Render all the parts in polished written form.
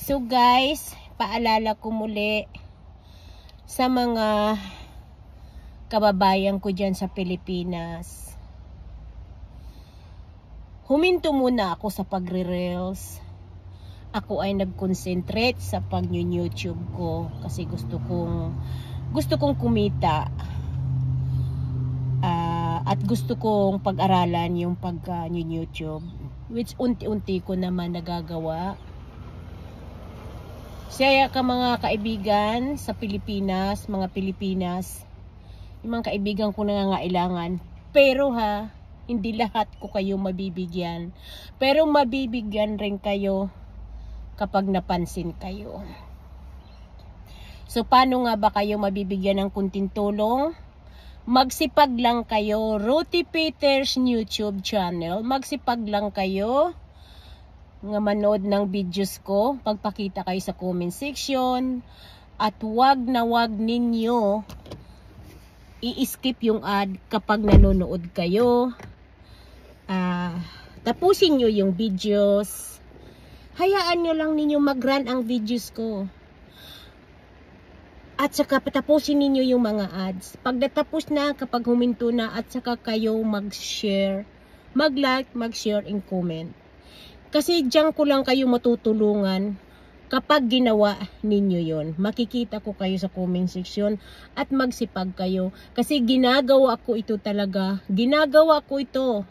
So guys, paalala ko muli sa mga kababayan ko dyan sa Pilipinas. Huminto muna ako sa pagre-reels. Ako ay nag-concentrate sa pag-YouTube ko kasi gusto kong kumita. At gusto kong pag-aralan yung pag-YouTube, which unti-unti ko naman nagagawa. Saya ka mga kaibigan sa Pilipinas, mga Pilipinas, yung mga kaibigan ko nangangailangan. Pero hindi lahat ko kayo mabibigyan. Pero mabibigyan rin kayo kapag napansin kayo. So paano nga ba kayo mabibigyan ng kunting tulong? Magsipag lang kayo, Ruthie Peters YouTube channel. Magsipag lang kayo nga manood ng videos ko, pagpakita kayo sa comment section, at wag ninyo i-skip yung ad kapag nanonood kayo. Tapusin nyo yung videos. Hayaan nyo lang ninyo mag-run ang videos ko. At saka patapusin ninyo yung mga ads. Pag natapos na, kapag huminto na, at saka kayo mag-share, mag-like, mag-share, and comment. Kasi diyan ko lang kayo matutulungan kapag ginawa ninyo yon. Makikita ko kayo sa comment section at magsipag kayo. Kasi ginagawa ko ito talaga. Ginagawa ko ito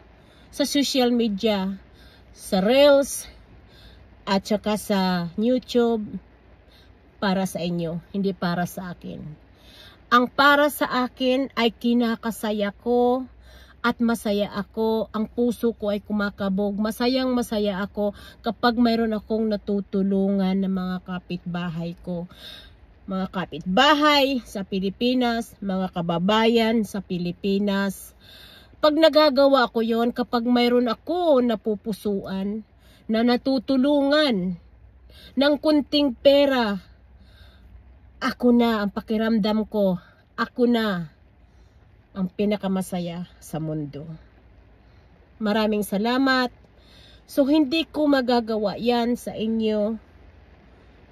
sa social media, sa Reels, at saka sa YouTube. Para sa inyo, hindi para sa akin. Ang para sa akin ay kinakasaya ko at masaya ako. Ang puso ko ay kumakabog. Masaya ako kapag mayroon akong natutulungan ng mga kapitbahay ko. Mga kapitbahay sa Pilipinas, mga kababayan sa Pilipinas. Pag nagagawa ko yon, kapag mayroon ako napupusuan na natutulungan ng kunting pera, ako na ang pakiramdam ko. Ako na ang pinakamasaya sa mundo. Maraming salamat. So, hindi ko magagawa yan sa inyo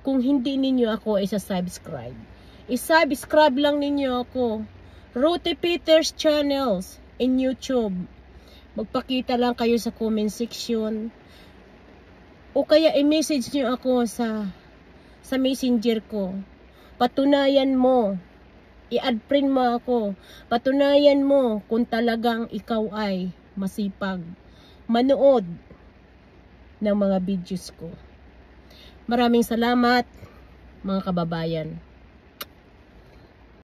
kung hindi ninyo ako isa-subscribe. I-subscribe lang ninyo ako. Ruthie Peters channels in YouTube. Magpakita lang kayo sa comment section. O kaya i-message nyo ako sa messenger ko. Patunayan mo, i-add friend mo ako, patunayan mo kung talagang ikaw ay masipag manood ng mga videos ko. Maraming salamat mga kababayan.